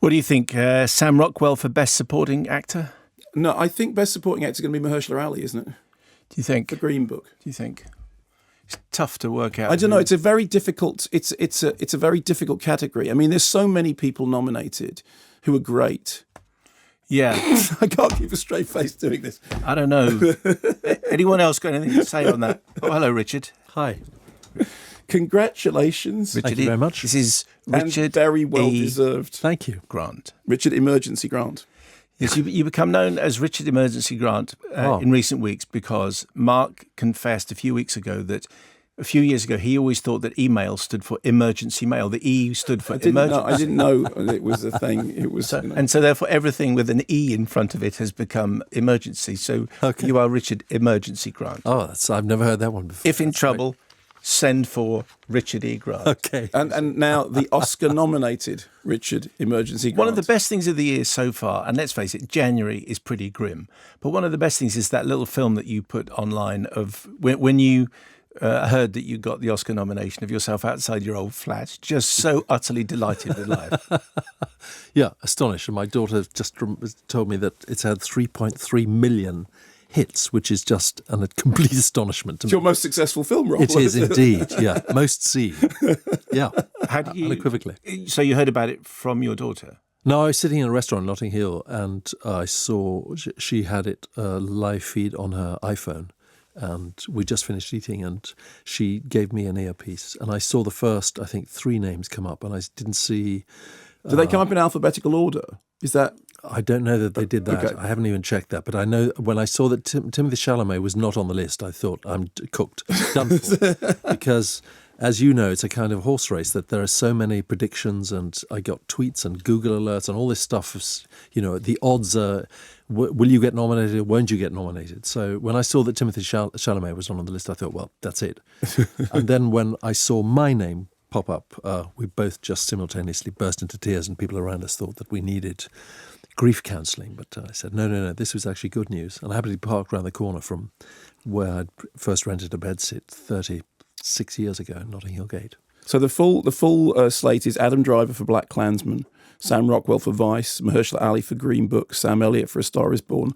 What do you think? Sam Rockwell for Best Supporting Actor? No, I think Best Supporting Actor is going to be Mahershala Ali, isn't it? Do you think? The Green Book. Do you think? It's tough to work out. I don't know. It's a very difficult. It's a very difficult category. I mean, there's so many people nominated who are great. Yeah. I can't keep a straight face doing this. I don't know. Anyone else got anything to say on that? Oh, hello, Richard. Hi. Congratulations. Richard, Thank you very much. This is Richard And very well E. deserved. Thank you. Grant. Richard Emergency Grant. Yes, you become known as Richard Emergency Grant in recent weeks because Mark confessed a few weeks ago that a few years ago he always thought that email stood for emergency mail. The E stood for emergency. I didn't know it was a thing. It was, And so therefore everything with an E in front of it has become emergency. So you are Richard Emergency Grant. Oh, I've never heard that one before. If in trouble, send for Richard E. Grant. Okay. And now the Oscar-nominated Richard Emergency Grant. One of the best things of the year so far, and let's face it, January is pretty grim, but one of the best things is that little film that you put online of when you heard that you got the Oscar nomination of yourself outside your old flat, just so utterly delighted with life. Yeah, astonished. And my daughter just told me that it's had 3.3 million hits, which is just a complete astonishment to me. It's your most successful film, Rob. It is indeed, yeah. Most seen. Yeah, How do you, unequivocally. So you heard about it from your daughter? No, I was sitting in a restaurant in Notting Hill and I saw she had it live feed on her iPhone. And we just finished eating and she gave me an earpiece. And I saw the first, I think, 3 names come up and I didn't see... Do they come up in alphabetical order? Is that... I don't know that they did that. Okay. I haven't even checked that. But I know when I saw that Timothy Chalamet was not on the list, I thought, I'm cooked, done for. Because, as you know, it's a kind of horse race that there are so many predictions and I got tweets and Google alerts and all this stuff. You know, the odds are, will you get nominated or won't you get nominated? So when I saw that Timothy Chalamet was not on the list, I thought, well, that's it. And then when I saw my name pop up, we both just simultaneously burst into tears and people around us thought that we needed grief counselling. But I said, no, this was actually good news. And I happened to park around the corner from where I'd first rented a bedsit 36 years ago in Notting Hill Gate. So the full slate is Adam Driver for Black Klansman, Sam Rockwell for Vice, Mahershala Ali for Green Book, Sam Elliott for A Star Is Born,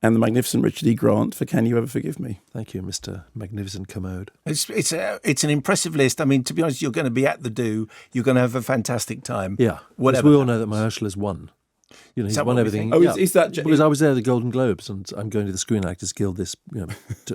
and the magnificent Richard E. Grant for Can You Ever Forgive Me? Thank you, Mr. Magnificent Kermode. It's an impressive list. I mean, to be honest, you're going to be at the do. You're going to have a fantastic time. Yeah, whatever. Because we all know that Mahershala's won. You know, he's won everything. Oh, is that... Because I was there at the Golden Globes, and I'm going to the Screen Actors Guild this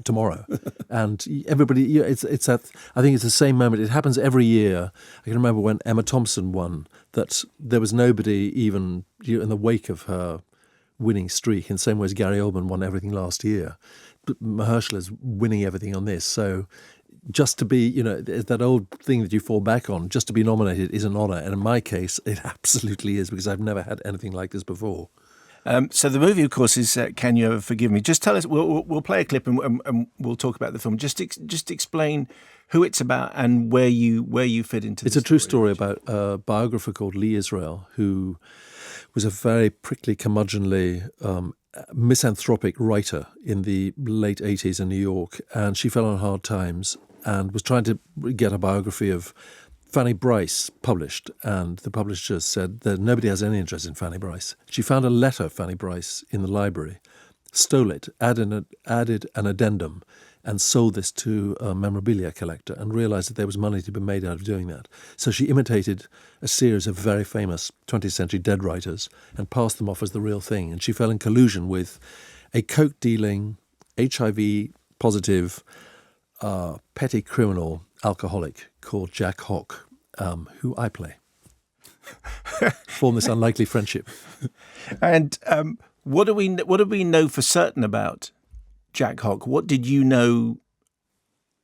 tomorrow, and everybody. It's that. I think it's the same moment. It happens every year. I can remember when Emma Thompson won. That there was nobody even in the wake of her winning streak. In the same way as Gary Oldman won everything last year, but Mahershala's winning everything on this. So just to be, that old thing that you fall back on, just to be nominated is an honour. And in my case, it absolutely is, because I've never had anything like this before. So the movie, of course, is Can You Ever Forgive Me? Just tell us, we'll play a clip and we'll talk about the film. Just explain who it's about and where you fit into It's a true story about a biographer called Lee Israel, who was a very prickly, curmudgeonly, misanthropic writer in the late 80s in New York. And she fell on hard times and was trying to get a biography of Fanny Bryce published, and the publisher said that nobody has any interest in Fanny Bryce. She found a letter of Fanny Bryce in the library, stole it, added an addendum, and sold this to a memorabilia collector and realised that there was money to be made out of doing that. So she imitated a series of very famous 20th century dead writers and passed them off as the real thing. And she fell in collusion with a coke-dealing, HIV-positive, petty criminal alcoholic called Jack Hock, who I play. Form this unlikely friendship. And what do we know for certain about Jack Hock? What did you know?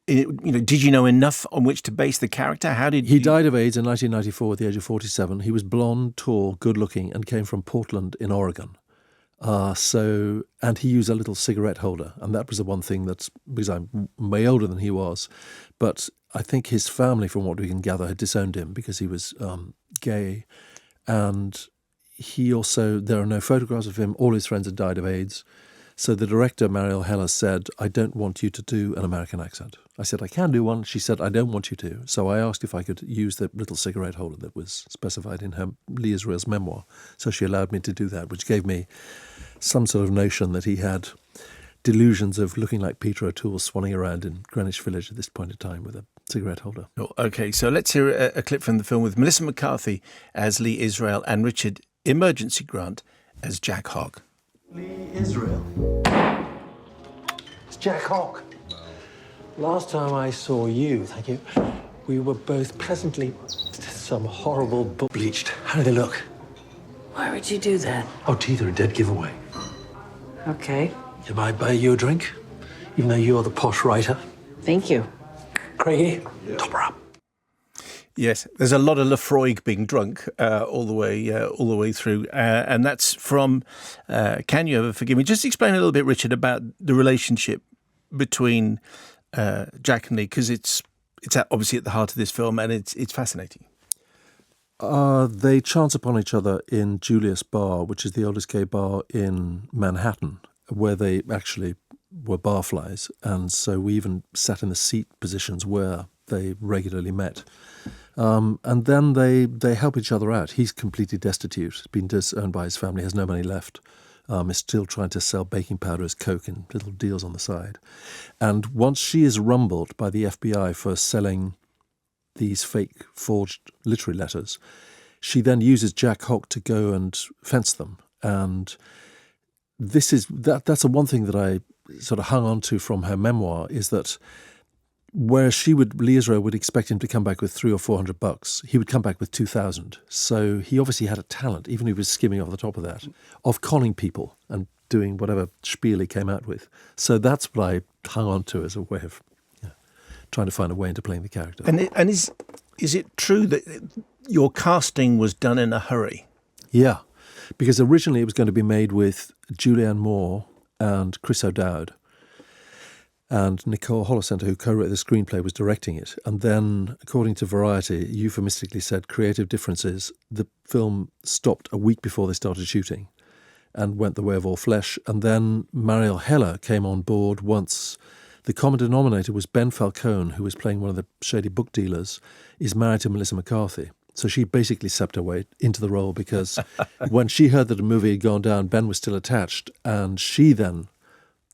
Did you know enough on which to base the character? He died of AIDS in 1994 at the age of 47. He was blonde, tall, good-looking, and came from Portland in Oregon. And he used a little cigarette holder, and that was the one thing because I'm way older than he was, but I think his family, from what we can gather, had disowned him because he was gay, and there are no photographs of him. All his friends had died of AIDS, So the director, Mariel Heller, said, I don't want you to do an American accent. I said, I can do one. She said, I don't want you to. So I asked if I could use the little cigarette holder that was specified in her Lee Israel's memoir. So she allowed me to do that, which gave me some sort of notion that he had delusions of looking like Peter O'Toole swanning around in Greenwich Village at this point in time with a cigarette holder. Oh, okay, so let's hear a clip from the film with Melissa McCarthy as Lee Israel and Richard Emergency Grant as Jack Hogg. Lee Israel. It's Jack Hogg. Last time I saw you, thank you, we were both pleasantly some horrible book bleached. How do they look? Why would you do that? Oh, teeth are a dead giveaway. Okay. Can I buy you a drink? Even though you're the posh writer. Thank you. Craigie, top her up. Yes, there's a lot of Lefroy being drunk all the way through, and that's from Can You Ever Forgive Me? Just explain a little bit, Richard, about the relationship between Jack and Lee, because it's obviously at the heart of this film, and it's fascinating. They chance upon each other in Julius Bar, which is the oldest gay bar in Manhattan, where they actually were barflies, and so we even sat in the seat positions where they regularly met. And then they help each other out. He's completely destitute, been disowned by his family, has no money left, is still trying to sell baking powder as coke in little deals on the side. And once she is rumbled by the FBI for selling these fake forged literary letters, she then uses Jack Hogg to go and fence them. And that's the one thing that I sort of hung on to from her memoir, is that where Lee Israel would expect him to come back with $300 or $400, he would come back with 2,000. So he obviously had a talent, even if he was skimming off the top of that, of conning people and doing whatever spiel he came out with. So that's what I hung on to as a way of trying to find a way into playing the character. And is it true that your casting was done in a hurry? Yeah, because originally it was going to be made with Julianne Moore and Chris O'Dowd. And Nicole Holocenter, who co-wrote the screenplay, was directing it. And then, according to Variety, euphemistically said, creative differences, the film stopped a week before they started shooting and went the way of all flesh. And then Mariel Heller came on board once the common denominator was Ben Falcone, who was playing one of the shady book dealers, is married to Melissa McCarthy. So she basically stepped her way into the role because when she heard that a movie had gone down, Ben was still attached, and she then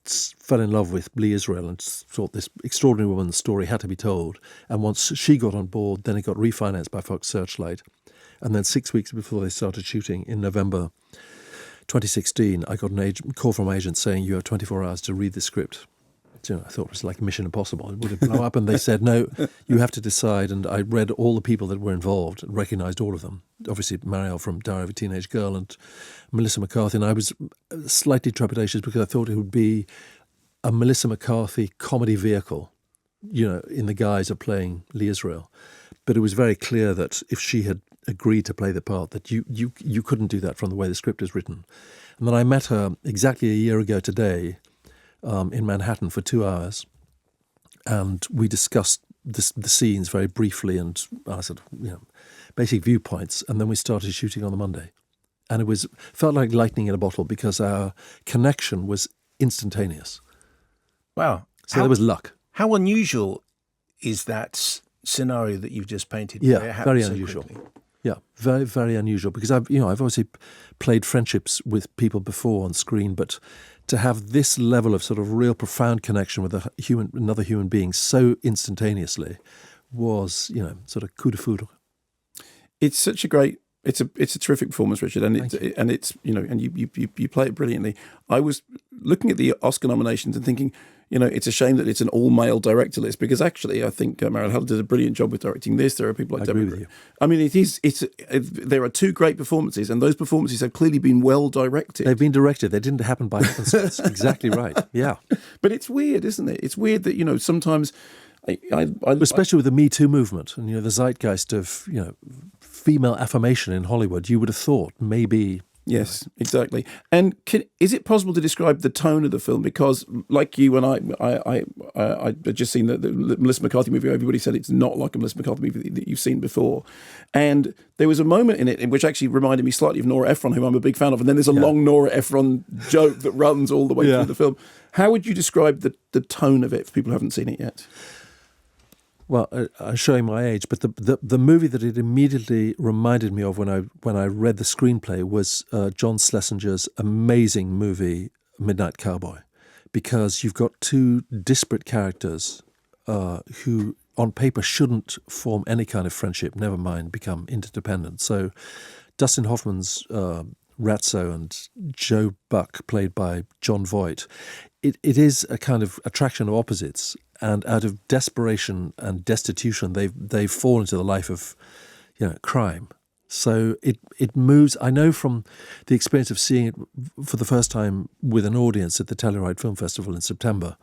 fell in love with Lee Israel and thought this extraordinary woman's story had to be told. And once she got on board, then it got refinanced by Fox Searchlight. And then 6 weeks before they started shooting in November 2016, I got a call from my agent saying, you have 24 hours to read the script. I thought it was like Mission Impossible. It would blow up. And they said, no, you have to decide. And I read all the people that were involved and recognised all of them. Obviously, Mariel from Diary of a Teenage Girl and Melissa McCarthy. And I was slightly trepidatious because I thought it would be a Melissa McCarthy comedy vehicle, in the guise of playing Lee Israel. But it was very clear that if she had agreed to play the part, that you couldn't do that from the way the script is written. And then I met her exactly a year ago today, in Manhattan for 2 hours, and we discussed the scenes very briefly and I said, basic viewpoints, and then we started shooting on the Monday. And it felt like lightning in a bottle because our connection was instantaneous. Wow. So there was luck. How unusual is that scenario that you've just painted? Yeah, very unusual. Quickly? Yeah, very, very unusual because I've obviously played friendships with people before on screen, but to have this level of sort of real profound connection with another human being so instantaneously was, sort of coup de foudre. It's such a great. It's a terrific performance, Richard, and it's you play it brilliantly. I was looking at the Oscar nominations and thinking, it's a shame that it's an all-male director list because actually I think Mariel Heller did a brilliant job with directing this. There are people like agree with you. I mean, there are two great performances, and those performances have clearly been well directed. They've been directed. They didn't happen by happenstance. Exactly right. Yeah. But it's weird, isn't it? It's weird that sometimes. Especially with the Me Too movement and the zeitgeist of female affirmation in Hollywood, you would have thought maybe Yes, exactly. And is it possible to describe the tone of the film? Because, like you and I just seen the Melissa McCarthy movie. Everybody said it's not like a Melissa McCarthy movie that you've seen before. And there was a moment in it which actually reminded me slightly of Nora Ephron, who I'm a big fan of. And then there's a long Nora Ephron joke that runs all the way through the film. How would you describe the tone of it for people who haven't seen it yet? Well, I'm showing my age, but the movie that it immediately reminded me of when I read the screenplay was John Schlesinger's amazing movie Midnight Cowboy, because you've got two disparate characters who on paper shouldn't form any kind of friendship, never mind become interdependent. So Dustin Hoffman's Ratso and Joe Buck, played by John Voight, it is a kind of attraction of opposites. And out of desperation and destitution, they fall into the life of, crime. So it moves. I know from the experience of seeing it for the first time with an audience at the Telluride Film Festival in September,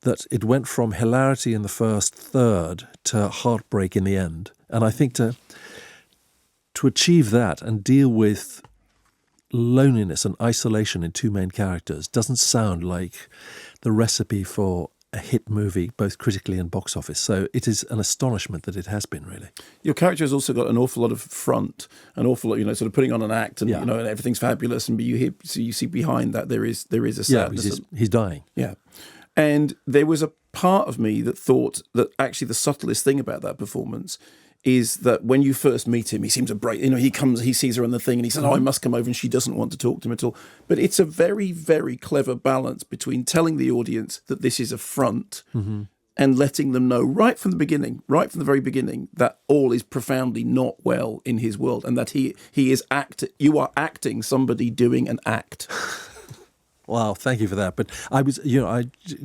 that it went from hilarity in the first third to heartbreak in the end. And I think to achieve that and deal with loneliness and isolation in two main characters doesn't sound like the recipe for a hit movie, both critically and box office. So it is an astonishment that it has been, really. Your character has also got an awful lot of front, an awful lot, sort of putting on an act, and and everything's fabulous. And you see behind that there is a sadness. He's dying. Yeah, and there was a part of me that thought that actually the subtlest thing about that performance is that when you first meet him, he seems a bright, he sees her on the thing and he says, I must come over, and she doesn't want to talk to him at all. But it's a very, very clever balance between telling the audience that this is a front and letting them know right from the very beginning, that all is profoundly not well in his world, and that you are acting somebody doing an act. Wow, thank you for that. But I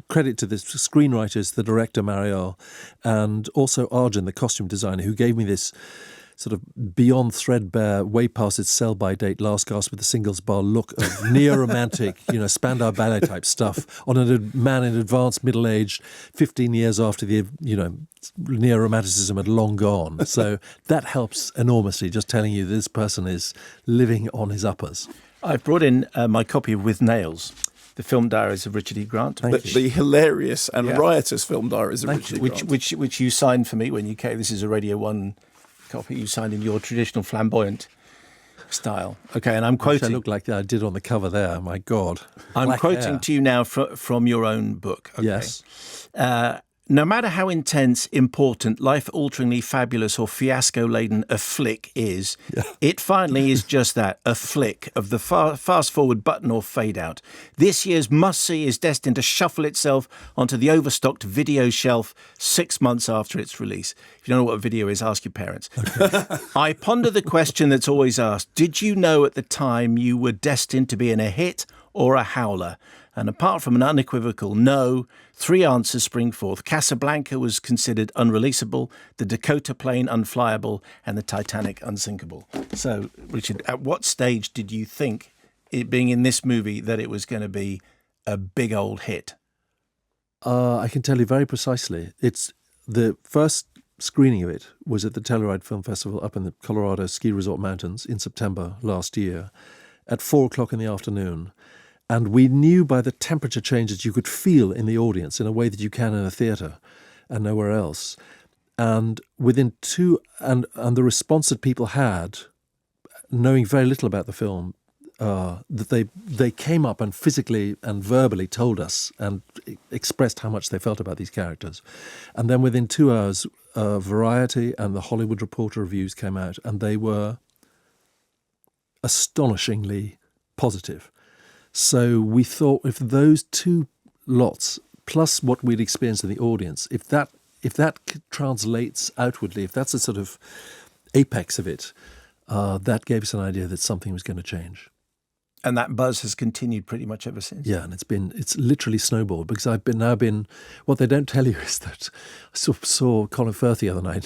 credit to the screenwriters, the director, Marielle, and also Arjun, the costume designer, who gave me this sort of beyond threadbare, way past its sell-by date, last gasp with the singles bar look of neo-romantic, Spandau Ballet type stuff on a man in advanced middle age, 15 years after the, neo-romanticism had long gone. So that helps enormously, just telling you this person is living on his uppers. I've brought in my copy of With Nails, the film diaries of Richard E. Grant. The hilarious and riotous film diaries of Richard E. Grant. Which you signed for me when you came. This is a Radio 1 copy. You signed in your traditional flamboyant style. Okay, and I'm quoting. I look like I did on the cover there. My God. I'm quoting to you now from your own book. Okay? Yes. No matter how intense, important, life-alteringly fabulous or fiasco-laden a flick is, it finally is just that, a flick of the fast-forward button or fade-out. This year's must-see is destined to shuffle itself onto the overstocked video shelf 6 months after its release. If you don't know what a video is, ask your parents. Okay. I ponder the question that's always asked, did you know at the time you were destined to be in a hit or a howler? And apart from an unequivocal no, 3 answers spring forth. Casablanca was considered unreleasable, the Dakota plane unflyable, and the Titanic unsinkable. So, Richard, at what stage did you think, it being in this movie, that it was going to be a big old hit? I can tell you very precisely. It's the first screening of it was at the Telluride Film Festival up in the Colorado Ski Resort Mountains in September last year at 4:00 in the afternoon. And we knew by the temperature changes you could feel in the audience in a way that you can in a theatre and nowhere else. And within and the response that people had, knowing very little about the film, that they came up and physically and verbally told us and expressed how much they felt about these characters. And then within 2 hours, Variety and the Hollywood Reporter reviews came out, and they were astonishingly positive. So we thought if those two lots, plus what we'd experienced in the audience, if that translates outwardly, if that's a sort of apex of it, that gave us an idea that something was going to change. And that buzz has continued pretty much ever since. Yeah, and it's literally snowballed, because I've been what they don't tell you is that I saw Colin Firth the other night.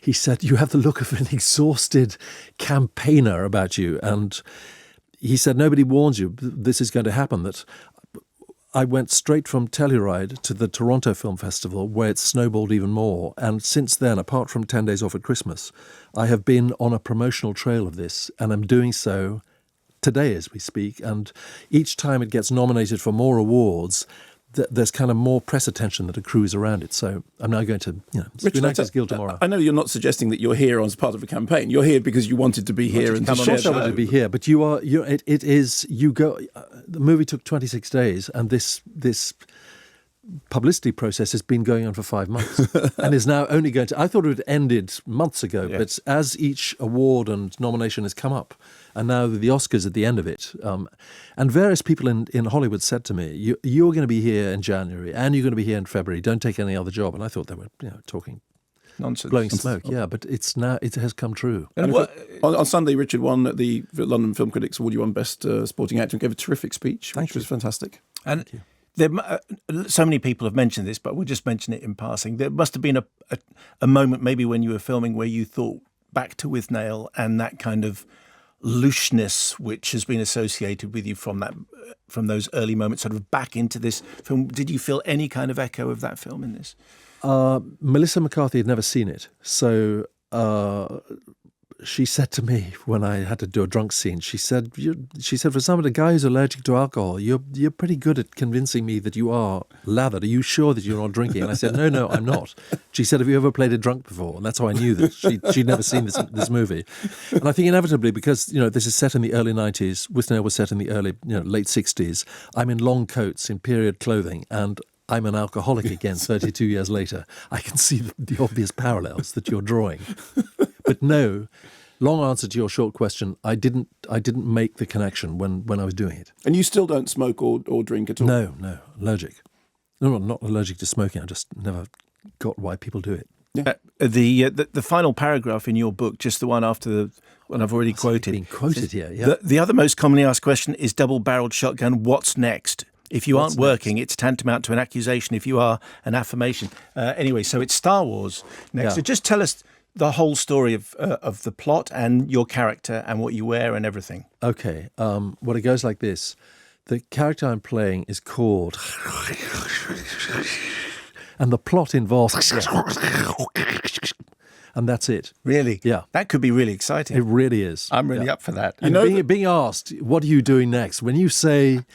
He said, you have the look of an exhausted campaigner about you, and he said, nobody warns you this is going to happen. That I went straight from Telluride to the Toronto Film Festival, where it snowballed even more. And since then, apart from 10 days off at Christmas, I have been on a promotional trail of this, and I'm doing so today as we speak, and each time it gets nominated for more awards, there's kind of more press attention that accrues around it. So I'm now going to Spoon Actors Guild tomorrow. I know you're not suggesting that you're here as part of a campaign. You're here because you wanted to be here and to share. I wanted to be here, but the movie took 26 days, and this publicity process has been going on for 5 months and is now only going to... I thought it had ended months ago, but as each award and nomination has come up, and now the Oscars at the end of it, and various people in Hollywood said to me, you're going to be here in January and you're going to be here in February, don't take any other job. And I thought they were talking nonsense, blowing smoke. Yeah, but it has come true. And on Sunday, Richard won at the London Film Critics Award. You won Best Supporting Actor and gave a terrific speech, which was fantastic. And Thank you. So many people have mentioned this, but we'll just mention it in passing. There must have been a moment maybe when you were filming where you thought back to Withnail and that kind of looseness which has been associated with you from those early moments sort of back into this film. Did you feel any kind of echo of that film in this? Melissa McCarthy had never seen it, so she said to me when I had to do a drunk scene, she said, for someone, a guy who's allergic to alcohol, you're pretty good at convincing me that you are lathered. Are you sure that you're not drinking? And I said, no, I'm not. She said, have you ever played a drunk before? And that's how I knew that she'd never seen this movie. And I think inevitably, because this is set in the early 90s, Withnail was set in the early late 60s, I'm in long coats, in period clothing, and I'm an alcoholic again 32 years later. I can see the obvious parallels that you're drawing. But no, long answer to your short question, I didn't make the connection when I was doing it. And you still don't smoke or drink at all? No, allergic. No, not allergic to smoking. I just never got why people do it. Yeah. The final paragraph in your book, just the one after the one I've already quoted. Being quoted here, yeah. The other most commonly asked question is double-barreled shotgun, what's next? If you aren't working, it's tantamount to an accusation. If you are, an affirmation. Anyway, so it's Star Wars next. Yeah. So just tell us the whole story of the plot and your character and what you wear and everything. Okay. Well, it goes like this. The character I'm playing is called... and the plot involves... and that's it. Really? Yeah. That could be really exciting. It really is. I'm really up for that. And being asked, what are you doing next? When you say,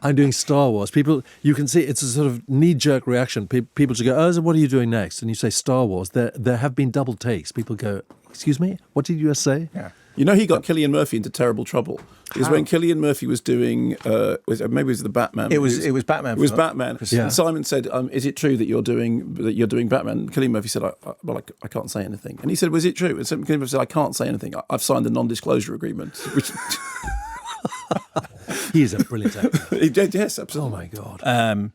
I'm doing Star Wars, you can see it's a sort of knee-jerk reaction. People just go, so what are you doing next? And you say Star Wars. There have been double takes. People go, excuse me, what did you just say? Yeah. He got Cillian Murphy into terrible trouble. Because when Cillian Murphy was doing, maybe it was the Batman. It was Batman. It was Batman. Yeah. And Simon said, "Is it true that you're doing Batman?" And Cillian Murphy said, "I can't say anything." And he said, "Was it true?" And Cillian Murphy said, "I can't say anything. I've signed a non-disclosure agreement." Which He is a brilliant actor. he did, yes, absolutely. Oh my God.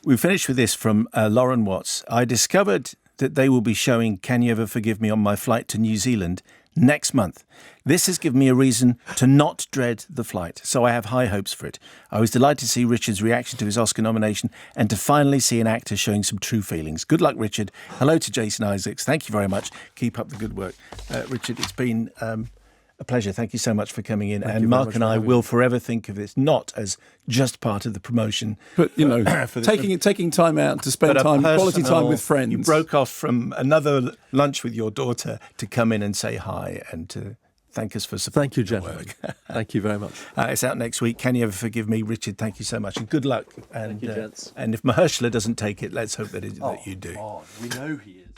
We finished with this from Lauren Watts. I discovered that they will be showing Can You Ever Forgive Me on my flight to New Zealand next month. This has given me a reason to not dread the flight, so I have high hopes for it. I was delighted to see Richard's reaction to his Oscar nomination and to finally see an actor showing some true feelings. Good luck, Richard. Hello to Jason Isaacs. Thank you very much. Keep up the good work. Richard, it's been a pleasure. Thank you so much for coming in. And Mark and I will forever think of this not as just part of the promotion, but taking time out to spend quality time with friends. You broke off from another lunch with your daughter to come in and say hi and to thank us for supporting Thank you, your gentlemen. work. Thank you very much. It's out next week. Can You Ever Forgive Me? Richard, thank you so much and good luck. And, Thank you, gents. and if Mahershala doesn't take it, let's hope that you do. We know he is.